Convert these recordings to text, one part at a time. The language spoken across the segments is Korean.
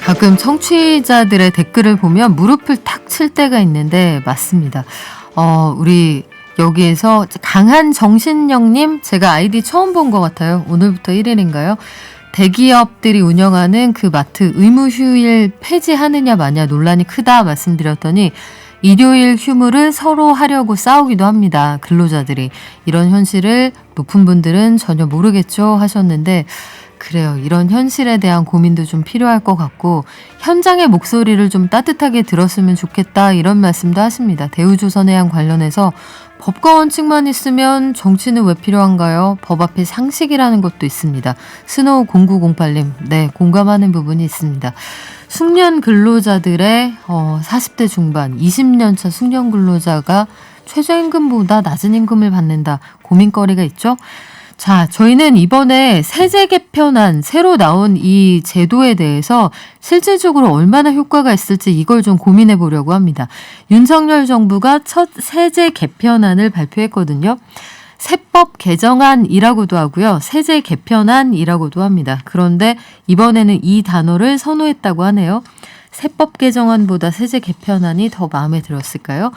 가끔 청취자들의 댓글을 보면 무릎을 탁 칠 때가 있는데 맞습니다. 우리 여기에서 강한 정신력님 제가 아이디 처음 본 것 같아요. 오늘부터 1일인가요? 대기업들이 운영하는 그 마트 의무휴일 폐지하느냐 마냐 논란이 크다 말씀드렸더니 일요일 휴무를 서로 하려고 싸우기도 합니다. 근로자들이. 이런 현실을 높은 분들은 전혀 모르겠죠 하셨는데 그래요. 이런 현실에 대한 고민도 좀 필요할 것 같고 현장의 목소리를 좀 따뜻하게 들었으면 좋겠다 이런 말씀도 하십니다. 대우조선해양 관련해서 법과 원칙만 있으면 정치는 왜 필요한가요? 법 앞에 상식이라는 것도 있습니다. 스노우 0908님, 네, 공감하는 부분이 있습니다. 숙련 근로자들의 40대 중반, 20년 차 숙련 근로자가 최저임금보다 낮은 임금을 받는다. 고민거리가 있죠? 자, 저희는 이번에 세제 개편안 새로 나온 이 제도에 대해서 실질적으로 얼마나 효과가 있을지 이걸 좀 고민해 보려고 합니다. 윤석열 정부가 첫 세제 개편안을 발표했거든요. 세법 개정안이라고도 하고요. 세제 개편안이라고도 합니다. 그런데 이번에는 이 단어를 선호했다고 하네요. 세법 개정안보다 세제 개편안이 더 마음에 들었을까요?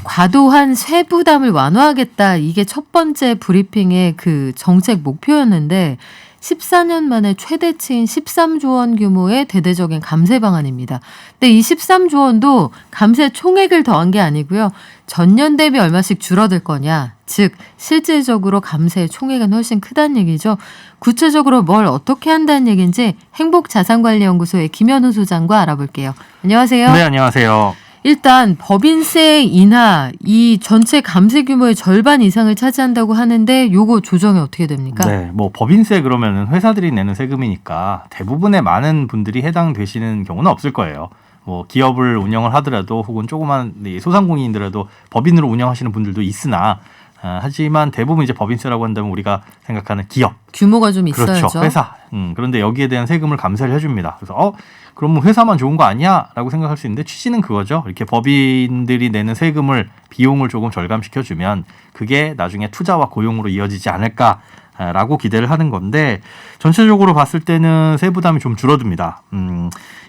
과도한 세부담을 완화하겠다. 이게 첫 번째 브리핑의 그 정책 목표였는데 14년 만에 최대치인 13조 원 규모의 대대적인 감세 방안입니다. 근데 이 13조 원도 감세 총액을 더한 게 아니고요. 전년 대비 얼마씩 줄어들 거냐. 즉 실질적으로 감세의 총액은 훨씬 크다는 얘기죠. 구체적으로 뭘 어떻게 한다는 얘기인지 행복자산관리연구소의 김현우 소장과 알아볼게요. 안녕하세요. 네, 안녕하세요. 일단 법인세 인하 이 전체 감세 규모의 절반 이상을 차지한다고 하는데 요거 조정이 어떻게 됩니까? 네, 뭐 법인세 그러면은 회사들이 내는 세금이니까 대부분의 많은 분들이 해당되시는 경우는 없을 거예요. 뭐 기업을 운영을 하더라도 혹은 조그만 소상공인이더라도 법인으로 운영하시는 분들도 있으나 하지만 대부분 이제 법인세라고 한다면 우리가 생각하는 기업 규모가 좀 있어야죠. 그렇죠. 회사. 그런데 여기에 대한 세금을 감세를 해줍니다. 그래서 그럼 뭐 회사만 좋은 거 아니야? 라고 생각할 수 있는데 취지는 그거죠. 이렇게 법인들이 내는 세금을 비용을 조금 절감시켜주면 그게 나중에 투자와 고용으로 이어지지 않을까라고 기대를 하는 건데 전체적으로 봤을 때는 세부담이 좀 줄어듭니다.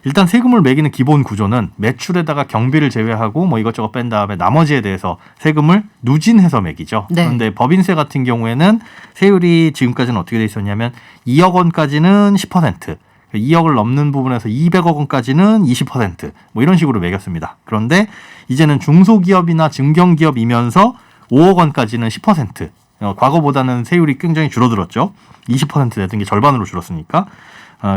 일단 세금을 매기는 기본 구조는 매출에다가 경비를 제외하고 뭐 이것저것 뺀 다음에 나머지에 대해서 세금을 누진해서 매기죠. 네. 그런데 법인세 같은 경우에는 세율이 지금까지는 어떻게 돼 있었냐면 2억 원까지는 10%, 2억을 넘는 부분에서 200억 원까지는 20%뭐 이런 식으로 매겼습니다. 그런데 이제는 중소기업이나 중견기업이면서 5억 원까지는 10%. 과거보다는 세율이 굉장히 줄어들었죠. 20% 내던 게 절반으로 줄었으니까.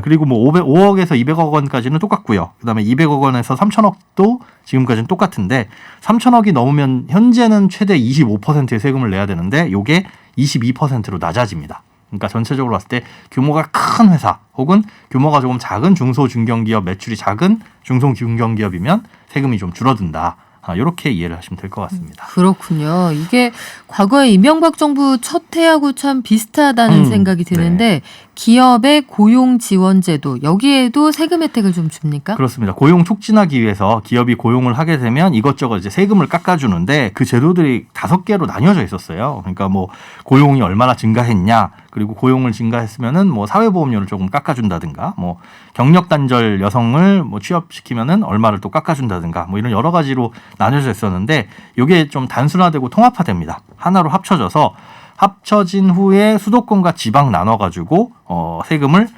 그리고 뭐 5억에서 200억 원까지는 똑같고요. 그다음에 200억 원에서 3천억도 지금까지는 똑같은데 3천억이 넘으면 현재는 최대 25%의 세금을 내야 되는데 이게 22%로 낮아집니다. 그러니까 전체적으로 봤을 때 규모가 큰 회사 혹은 규모가 조금 작은 중소 중견기업 매출이 작은 중소 중견기업이면 세금이 좀 줄어든다. 이렇게 이해를 하시면 될 것 같습니다. 그렇군요. 이게 과거에 이명박 정부 첫 해하고 참 비슷하다는 생각이 드는데 네. 기업의 고용지원제도 여기에도 세금 혜택을 좀 줍니까? 그렇습니다. 고용 촉진하기 위해서 기업이 고용을 하게 되면 이것저것 이제 세금을 깎아주는데 그 제도들이 5개로 나뉘어져 있었어요. 그러니까 뭐 고용이 얼마나 증가했냐 그리고 고용을 증가했으면은 뭐 사회보험료를 조금 깎아준다든가 뭐 경력 단절 여성을 뭐 취업시키면은 얼마를 또 깎아준다든가 뭐 이런 여러 가지로 나뉘어져 있었는데 이게 좀 단순화되고 통합화됩니다. 하나로 합쳐져서 합쳐진 후에 수도권과 지방 나눠가지고 세금을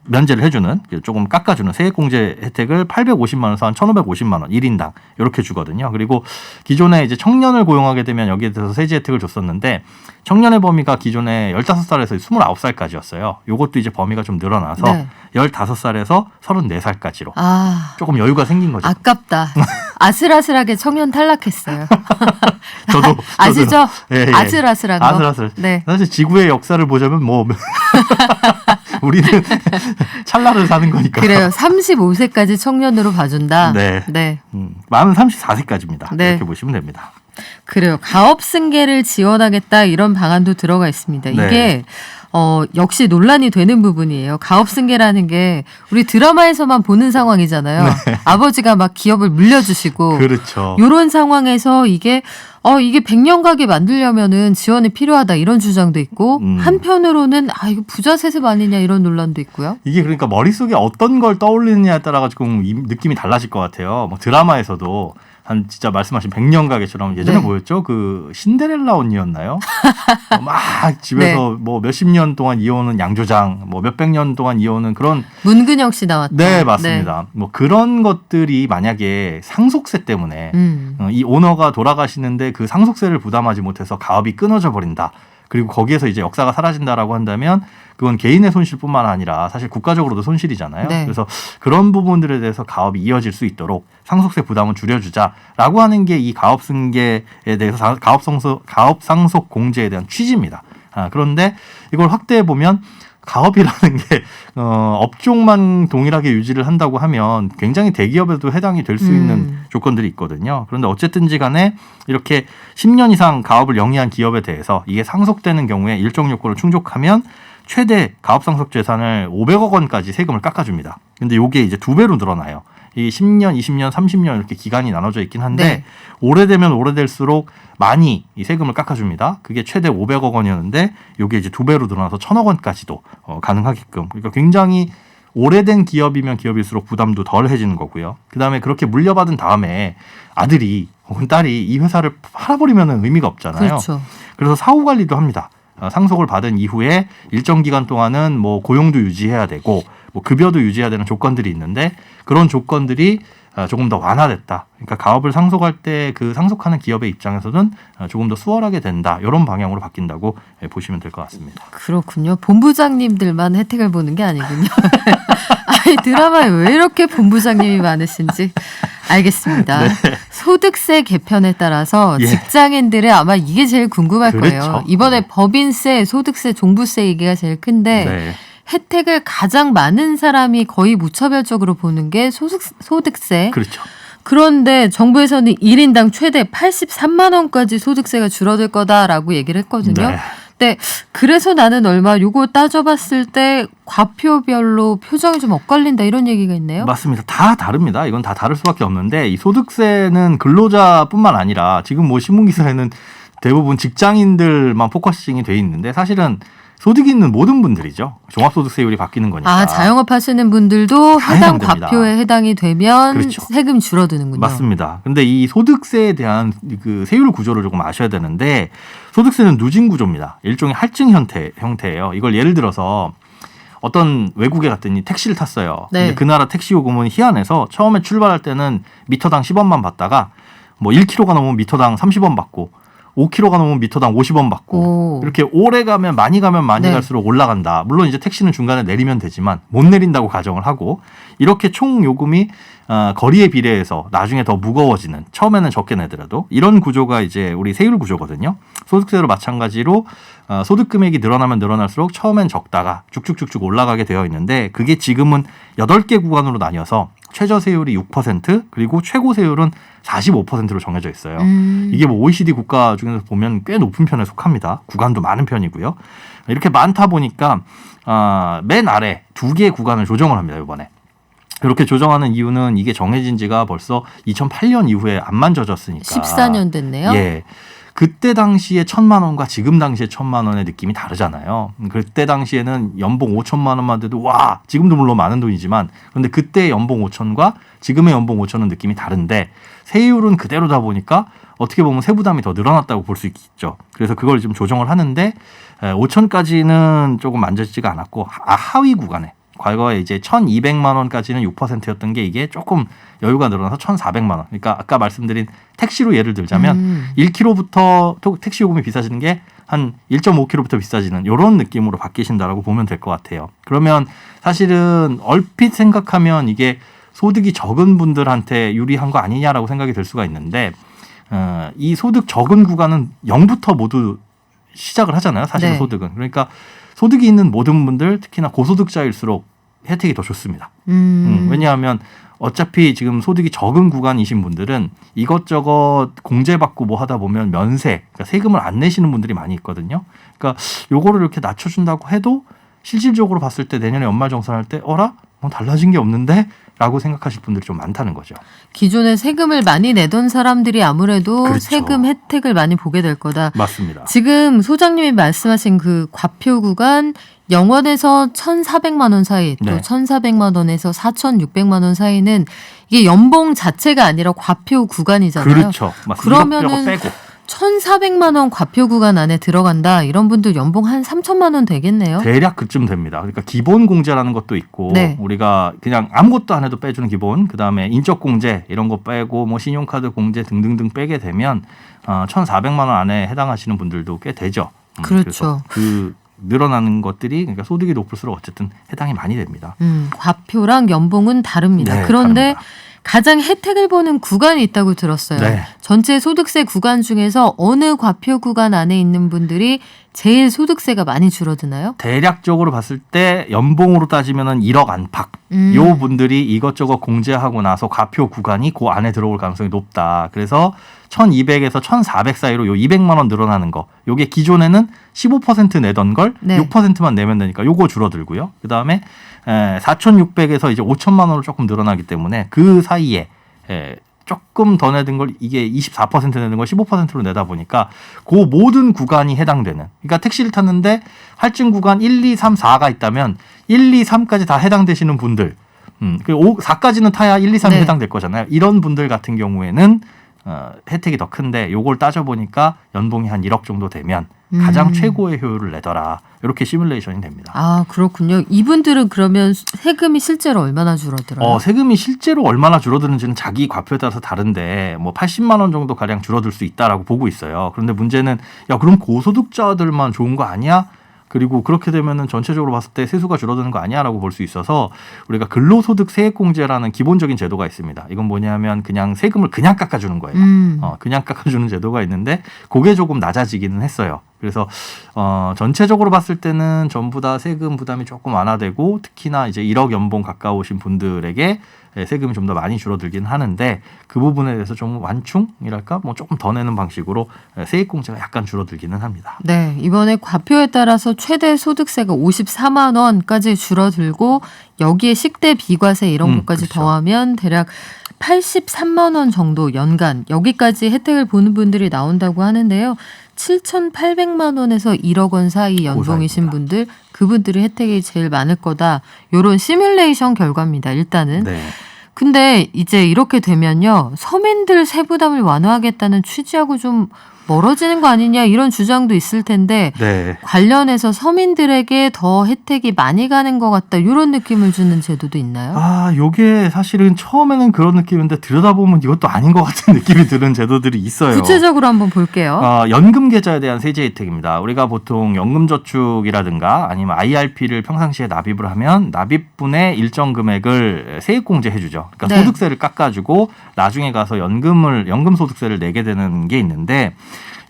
면제를 해주는 조금 깎아주는 세액공제 혜택을 850만 원에서 한 1,550만 원 1인당 이렇게 주거든요. 그리고 기존에 이제 청년을 고용하게 되면 여기에 대해서 세제 혜택을 줬었는데 청년의 범위가 기존에 15살에서 29살까지였어요. 요것도 이제 범위가 좀 늘어나서 네. 15살에서 34살까지로 조금 여유가 생긴 거죠. 아깝다. 아슬아슬하게 청년 탈락했어요. 저도 아시죠? 예, 예. 아슬아슬한 거. 아슬아슬. 네. 사실 지구의 역사를 보자면 뭐 우리는 찰나를 사는 거니까. 그래요. 35세까지 청년으로 봐준다. 네. 네. 마음은 34세까지입니다. 네. 이렇게 보시면 됩니다. 그래요. 가업 승계를 지원하겠다 이런 방안도 들어가 있습니다. 이게 네. 역시 논란이 되는 부분이에요. 가업승계라는 게 우리 드라마에서만 보는 상황이잖아요. 네. 아버지가 막 기업을 물려주시고 그렇죠. 이런 상황에서 이게 100년 가게 만들려면은 지원이 필요하다 이런 주장도 있고 한편으로는 이거 부자 세습 아니냐 이런 논란도 있고요. 이게 그러니까 머릿속에 어떤 걸 떠올리느냐에 따라 가지고 느낌이 달라질 것 같아요. 뭐 드라마에서도 한 진짜 말씀하신 100년 가게처럼 예전에 네. 뭐였죠? 그 신데렐라 언니였나요? 막 집에서 네. 뭐 몇십 년 동안 이어오는 양조장, 뭐 몇백 년 동안 이어오는 그런 문근영 씨 나왔다. 네, 맞습니다. 뭐 그런 것들이 만약에 상속세 때문에 이 오너가 돌아가시는데 그 상속세를 부담하지 못해서 가업이 끊어져 버린다. 그리고 거기에서 이제 역사가 사라진다라고 한다면 그건 개인의 손실뿐만 아니라 사실 국가적으로도 손실이잖아요. 네. 그래서 그런 부분들에 대해서 가업이 이어질 수 있도록 상속세 부담은 줄여주자라고 하는 게 이 가업승계에 대해서 가업상속 공제에 대한 취지입니다. 그런데 이걸 확대해 보면 가업이라는 게 업종만 동일하게 유지를 한다고 하면 굉장히 대기업에도 해당이 될 수 있는 조건들이 있거든요. 그런데 어쨌든지 간에 이렇게 10년 이상 가업을 영위한 기업에 대해서 이게 상속되는 경우에 일정 요건을 충족하면 최대 가업상속 재산을 500억 원까지 세금을 깎아줍니다. 근데 이게 이제 2배로 늘어나요. 이 10년, 20년, 30년 이렇게 기간이 나눠져 있긴 한데 네. 오래되면 오래될수록 많이 이 세금을 깎아줍니다. 그게 최대 500억 원이었는데 이게 이제 2배로 늘어나서 1000억 원까지도 가능하게끔. 그러니까 굉장히 오래된 기업이면 기업일수록 부담도 덜해지는 거고요. 그다음에 그렇게 물려받은 다음에 아들이 혹은 딸이 이 회사를 팔아버리면 의미가 없잖아요. 그렇죠. 그래서 사후 관리도 합니다. 상속을 받은 이후에 일정 기간 동안은 뭐 고용도 유지해야 되고 뭐 급여도 유지해야 되는 조건들이 있는데 그런 조건들이 조금 더 완화됐다. 그러니까 가업을 상속할 때 그 상속하는 기업의 입장에서는 조금 더 수월하게 된다. 이런 방향으로 바뀐다고 보시면 될 것 같습니다. 그렇군요. 본부장님들만 혜택을 보는 게 아니군요. 아니 드라마에 왜 이렇게 본부장님이 많으신지 알겠습니다. 네. 소득세 개편에 따라서 예. 직장인들의 아마 이게 제일 궁금할 그렇죠. 거예요. 이번에 네. 법인세, 소득세, 종부세 얘기가 제일 큰데 네. 혜택을 가장 많은 사람이 거의 무차별적으로 보는 게 소득세. 그렇죠. 그런데 정부에서는 1인당 최대 83만 원까지 소득세가 줄어들 거다라고 얘기를 했거든요. 네. 근데 그래서 나는 얼마 요거 따져봤을 때 과표별로 표정이 좀 엇갈린다 이런 얘기가 있네요. 맞습니다. 다 다릅니다. 이건 다 다를 수밖에 없는데 이 소득세는 근로자뿐만 아니라 지금 뭐 신문기사에는 대부분 직장인들만 포커싱이 돼 있는데 사실은 소득이 있는 모든 분들이죠. 종합소득세율이 바뀌는 거니까. 자영업 하시는 분들도 다 해당 해당됩니다. 과표에 해당이 되면 그렇죠. 세금 줄어드는군요. 맞습니다. 근데 이 소득세에 대한 그 세율 구조를 조금 아셔야 되는데 소득세는 누진 구조입니다. 일종의 할증 형태예요. 이걸 예를 들어서 어떤 외국에 갔더니 택시를 탔어요. 네. 근데 그 나라 택시 요금은 희한해서 처음에 출발할 때는 미터당 10원만 받다가 뭐 1km가 넘으면 미터당 30원 받고 5km가 넘으면 미터당 50원 받고 오. 이렇게 오래 가면 많이 네. 갈수록 올라간다. 물론 이제 택시는 중간에 내리면 되지만 못 내린다고 가정을 하고 이렇게 총 요금이 거리에 비례해서 나중에 더 무거워지는 처음에는 적게 내더라도 이런 구조가 이제 우리 세율 구조거든요. 소득세로 마찬가지로 소득 금액이 늘어나면 늘어날수록 처음엔 적다가 쭉쭉쭉쭉 올라가게 되어 있는데 그게 지금은 8개 구간으로 나뉘어서 최저 세율이 6% 그리고 최고 세율은 45%로 정해져 있어요. 이게 뭐 OECD 국가 중에서 보면 꽤 높은 편에 속합니다. 구간도 많은 편이고요. 이렇게 많다 보니까 맨 아래 2개의 구간을 조정을 합니다. 이번에. 이렇게 조정하는 이유는 이게 정해진 지가 벌써 2008년 이후에 안 만져졌으니까. 14년 됐네요. 예. 그때 당시에 1,000만 원과 지금 당시에 1,000만 원의 느낌이 다르잖아요. 그때 당시에는 연봉 5천만 원만 돼도 와 지금도 물론 많은 돈이지만 그런데 그때 연봉 5천과 지금의 연봉 5천은 느낌이 다른데 세율은 그대로다 보니까 어떻게 보면 세부담이 더 늘어났다고 볼 수 있겠죠. 그래서 그걸 좀 조정을 하는데 5천까지는 조금 만져지지가 않았고 하위 구간에 과거에 이제 1,200만 원까지는 6%였던 게 이게 조금 여유가 늘어나서 1,400만 원. 그러니까 아까 말씀드린 택시로 예를 들자면 1km부터 택시 요금이 비싸지는 게 한 1.5km부터 비싸지는 이런 느낌으로 바뀌신다라고 보면 될 것 같아요. 그러면 사실은 얼핏 생각하면 이게 소득이 적은 분들한테 유리한 거 아니냐라고 생각이 될 수가 있는데 이 소득 적은 구간은 0부터 모두 시작을 하잖아요. 사실은 네. 소득은. 그러니까 소득이 있는 모든 분들 특히나 고소득자일수록 혜택이 더 좋습니다. 왜냐하면 어차피 지금 소득이 적은 구간이신 분들은 이것저것 공제받고 뭐 하다 보면 면세, 그러니까 세금을 안 내시는 분들이 많이 있거든요. 그러니까 요거를 이렇게 낮춰준다고 해도 실질적으로 봤을 때 내년에 연말정산할 때 어라? 뭐 달라진 게 없는데? 라고 생각하실 분들이 좀 많다는 거죠. 기존에 세금을 많이 내던 사람들이 아무래도 그렇죠. 세금 혜택을 많이 보게 될 거다. 맞습니다. 지금 소장님이 말씀하신 그 과표 구간 0원에서 1,400만 원 사이 또 네. 1,400만 원에서 4,600만 원 사이는 이게 연봉 자체가 아니라 과표 구간이잖아요. 그렇죠. 맞습니다. 그러면은 이것저것 빼고 1,400만 원 과표 구간 안에 들어간다. 이런 분들 연봉 한 3천만 원 되겠네요. 대략 그쯤 됩니다. 그러니까 기본 공제라는 것도 있고 네. 우리가 그냥 아무것도 안 해도 빼주는 기본, 그다음에 인적 공제 이런 거 빼고 뭐 신용카드 공제 등등등 빼게 되면 1,400만 원 안에 해당하시는 분들도 꽤 되죠. 그렇죠. 그래서 그 늘어나는 것들이 그러니까 소득이 높을수록 어쨌든 해당이 많이 됩니다. 과표랑 연봉은 다릅니다. 네, 그런데 다릅니다. 가장 혜택을 보는 구간이 있다고 들었어요. 네. 전체 소득세 구간 중에서 어느 과표 구간 안에 있는 분들이 제일 소득세가 많이 줄어드나요? 대략적으로 봤을 때 연봉으로 따지면은 1억 안팎. 요 분들이 이것저것 공제하고 나서 과표 구간이 그 안에 들어올 가능성이 높다. 그래서 1,200에서 1,400 사이로 요 200만 원 늘어나는 거. 요게 기존에는 15% 내던 걸 네. 6%만 내면 되니까 요거 줄어들고요. 그다음에 4,600에서 이제 5천만 원으로 조금 늘어나기 때문에 그 사이에 조금 더 내던 걸 이게 24% 내는 걸 15%로 내다 보니까 그 모든 구간이 해당되는. 그러니까 택시를 탔는데 할증 구간 1, 2, 3, 4가 있다면 1, 2, 3까지 다 해당되시는 분들, 그리고 4까지는 타야 1, 2, 3이 네. 해당될 거잖아요. 이런 분들 같은 경우에는 혜택이 더 큰데 요걸 따져보니까 연봉이 한 1억 정도 되면 가장 최고의 효율을 내더라. 이렇게 시뮬레이션이 됩니다. 아, 그렇군요. 이분들은 그러면 세금이 실제로 얼마나 줄어들어요? 세금이 실제로 얼마나 줄어드는지는 자기 과표에 따라서 다른데 뭐 80만 원 정도 가량 줄어들 수 있다라고 보고 있어요. 그런데 문제는 야 그럼 고소득자들만 좋은 거 아니야? 그리고 그렇게 되면은 전체적으로 봤을 때 세수가 줄어드는 거 아니야라고 볼 수 있어서 우리가 근로소득 세액공제라는 기본적인 제도가 있습니다. 이건 뭐냐면 그냥 세금을 그냥 깎아주는 거예요. 그냥 깎아주는 제도가 있는데 그게 조금 낮아지기는 했어요. 그래서 전체적으로 봤을 때는 전부 다 세금 부담이 조금 완화되고 특히나 이제 1억 연봉 가까우신 분들에게 세금이 좀 더 많이 줄어들긴 하는데 그 부분에 대해서 좀 완충이랄까 뭐 조금 더 내는 방식으로 세액공제가 약간 줄어들기는 합니다. 네, 이번에 과표에 따라서 최대 소득세가 54만 원까지 줄어들고 여기에 식대 비과세 이런 것까지 그렇죠. 더하면 대략 83만 원 정도 연간 여기까지 혜택을 보는 분들이 나온다고 하는데요. 7,800만 원에서 1억 원 사이 연봉이신 사이입니다. 분들, 그분들이 혜택이 제일 많을 거다. 요런 시뮬레이션 결과입니다. 일단은. 네. 근데 이제 이렇게 되면요. 서민들 세부담을 완화하겠다는 취지하고 좀 멀어지는 거 아니냐 이런 주장도 있을 텐데 네. 관련해서 서민들에게 더 혜택이 많이 가는 것 같다 이런 느낌을 주는 제도도 있나요? 요게 사실은 처음에는 그런 느낌인데 들여다보면 이것도 아닌 것 같은 느낌이 드는 제도들이 있어요. 구체적으로 한번 볼게요. 연금 계좌에 대한 세제 혜택입니다. 우리가 보통 연금저축이라든가 아니면 IRP를 평상시에 납입을 하면 납입분의 일정 금액을 세액공제 해주죠. 그러니까 네. 소득세를 깎아주고 나중에 가서 연금소득세를 내게 되는 게 있는데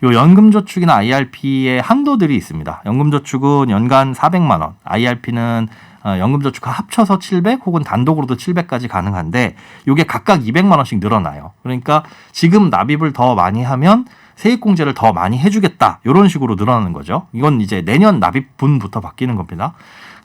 요 연금저축이나 IRP의 한도들이 있습니다. 연금저축은 연간 400만 원, IRP는 연금저축과 합쳐서 700 혹은 단독으로도 700까지 가능한데 이게 각각 200만 원씩 늘어나요. 그러니까 지금 납입을 더 많이 하면 세액공제를 더 많이 해주겠다. 이런 식으로 늘어나는 거죠. 이건 이제 내년 납입분부터 바뀌는 겁니다.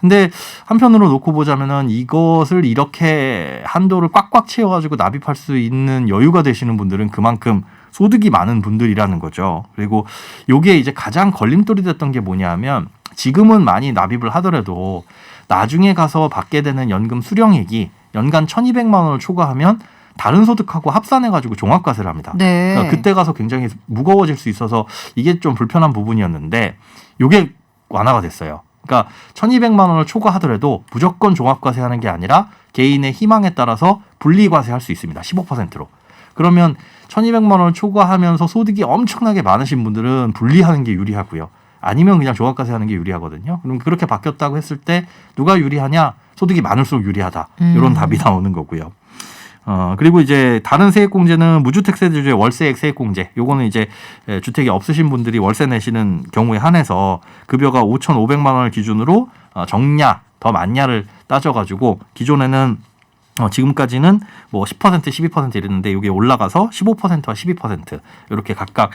근데 한편으로 놓고 보자면은 이것을 이렇게 한도를 꽉꽉 채워가지고 납입할 수 있는 여유가 되시는 분들은 그만큼 소득이 많은 분들이라는 거죠. 그리고 요게 이제 가장 걸림돌이 됐던 게 뭐냐면 지금은 많이 납입을 하더라도 나중에 가서 받게 되는 연금 수령액이 연간 1,200만 원을 초과하면 다른 소득하고 합산해가지고 종합과세를 합니다. 네. 그러니까 그때 가서 굉장히 무거워질 수 있어서 이게 좀 불편한 부분이었는데 요게 완화가 됐어요. 그러니까 1,200만 원을 초과하더라도 무조건 종합과세하는 게 아니라 개인의 희망에 따라서 분리과세할 수 있습니다. 15%로. 그러면 1,200만 원을 초과하면서 소득이 엄청나게 많으신 분들은 분리하는 게 유리하고요. 아니면 그냥 종합과세 하는 게 유리하거든요. 그럼 그렇게 바뀌었다고 했을 때 누가 유리하냐? 소득이 많을수록 유리하다. 이런 답이 나오는 거고요. 그리고 이제 다른 세액공제는 무주택세제주의 월세액 세액공제. 요거는 이제 주택이 없으신 분들이 월세 내시는 경우에 한해서 급여가 5,500만 원을 기준으로 적냐 더 많냐를 따져가지고 기존에는 지금까지는 뭐 10%, 12% 이랬는데 이게 올라가서 15%와 12% 이렇게 각각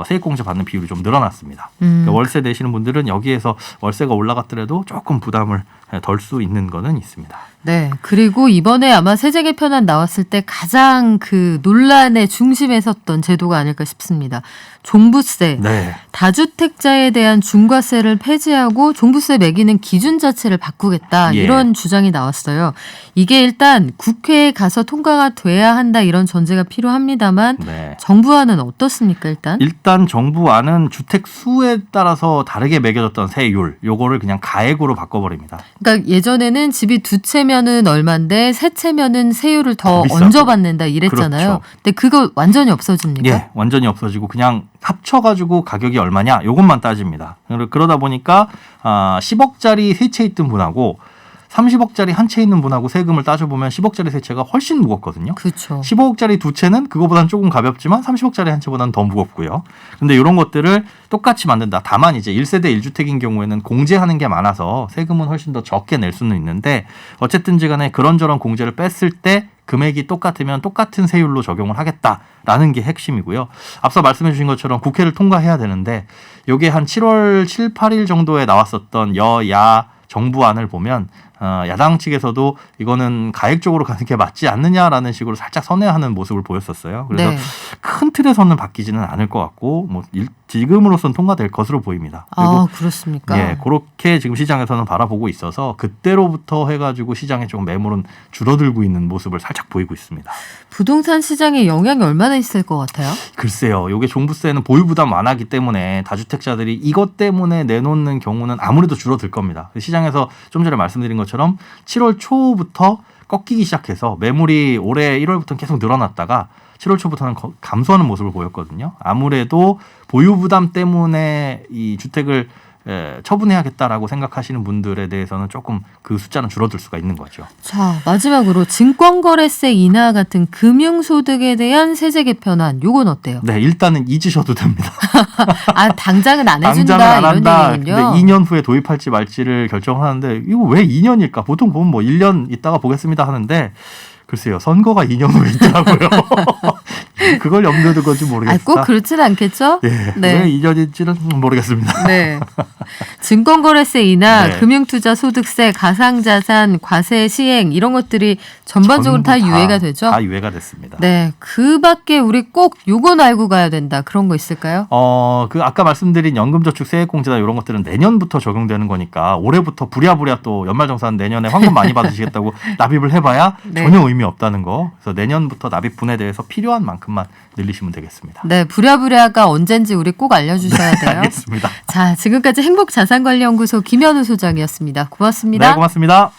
세액공제 받는 비율이 좀 늘어났습니다. 그러니까 월세 내시는 분들은 여기에서 월세가 올라갔더라도 조금 부담을 덜 수 있는 거는 있습니다. 네. 그리고 이번에 아마 세제 개편안 나왔을 때 가장 그 논란의 중심에 섰던 제도가 아닐까 싶습니다. 종부세. 네. 다주택자에 대한 중과세를 폐지하고 종부세 매기는 기준 자체를 바꾸겠다. 예. 이런 주장이 나왔어요. 이게 일단 국회에 가서 통과가 돼야 한다 이런 전제가 필요합니다만 네. 정부안은 어떻습니까 일단? 일단 정부안은 주택 수에 따라서 다르게 매겨졌던 세율 요거를 그냥 가액으로 바꿔버립니다. 그러니까 예전에는 집이 두 채면은 얼마인데 세 채면은 세율을 더 비싸고. 얹어받는다 이랬잖아요. 그렇죠. 근데 그거 완전히 없어집니까? 예, 완전히 없어지고 그냥 합쳐가지고 가격이 얼마냐 요것만 따집니다. 그러다 보니까 10억짜리 세 채 있던 분하고 30억짜리 한 채 있는 분하고 세금을 따져보면 10억짜리 세 채가 훨씬 무겁거든요. 그렇죠. 15억짜리 두 채는 그거보다는 조금 가볍지만 30억짜리 한 채보다는 더 무겁고요. 근데 이런 것들을 똑같이 만든다. 다만 이제 1세대 1주택인 경우에는 공제하는 게 많아서 세금은 훨씬 더 적게 낼 수는 있는데 어쨌든지 간에 그런저런 공제를 뺐을 때 금액이 똑같으면 똑같은 세율로 적용을 하겠다라는 게 핵심이고요. 앞서 말씀해 주신 것처럼 국회를 통과해야 되는데 이게 한 7월 7, 8일 정도에 나왔었던 여야 정부안을 보면 야당 측에서도 이거는 가액적으로 가는 게 맞지 않느냐라는 식으로 살짝 선회하는 모습을 보였었어요. 그래서 네. 큰 틀에서는 바뀌지는 않을 것 같고 뭐 지금으로선 통과될 것으로 보입니다. 그리고 아, 그렇습니까? 예, 그렇게 지금 시장에서는 바라보고 있어서 그때로부터 해가지고 시장에 조금 매물은 줄어들고 있는 모습을 살짝 보이고 있습니다. 부동산 시장에 영향이 얼마나 있을 것 같아요? 글쎄요. 이게 종부세는 보유부담 완화기 때문에 다주택자들이 이것 때문에 내놓는 경우는 아무래도 줄어들 겁니다. 시장에서 좀 전에 말씀드린 것처럼 7월 초부터 꺾이기 시작해서 매물이 올해 1월부터는 계속 늘어났다가 7월 초부터는 감소하는 모습을 보였거든요. 아무래도 보유부담 때문에 이 주택을 처분해야겠다라고 생각하시는 분들에 대해서는 조금 그 숫자는 줄어들 수가 있는 거죠. 자, 마지막으로 증권거래세 인하 같은 금융소득에 대한 세제 개편안 요건 어때요? 네, 일단은 잊으셔도 됩니다. 아, 당장은 안 해준다 당장은 안 이런 한다. 얘기군요. 근데 2년 후에 도입할지 말지를 결정하는데 이거 왜 2년일까? 보통 보면 뭐 1년 있다가 보겠습니다 하는데 글쎄요. 선거가 2년 후에 있더라고요. 그걸 염두에 두고 건지 모르겠다. 꼭 그렇진 않겠죠? 예, 네. 왜 2년인지는 모르겠습니다. 네. 증권거래세 인하, 네. 금융투자소득세, 가상자산, 과세 시행 이런 것들이 전반적으로 다 전부 유예가 되죠? 다 유예가 됐습니다. 네. 그 밖에 우리 꼭 요건 알고 가야 된다. 그런 거 있을까요? 그 아까 말씀드린 연금저축 세액공제나 이런 것들은 내년부터 적용되는 거니까 올해부터 부랴부랴 또 연말정산 내년에 환급 많이 받으시겠다고 납입을 해봐야 네. 전혀 의미 없다는 거. 그래서 내년부터 납입분에 대해서 필요한 만큼만 늘리시면 되겠습니다. 네. 부랴부랴가 언젠지 우리 꼭 알려주셔야 돼요. 알겠습니다. 자, 지금까지 행복자산관리연구소 김현우 소장이었습니다. 고맙습니다. 네, 고맙습니다.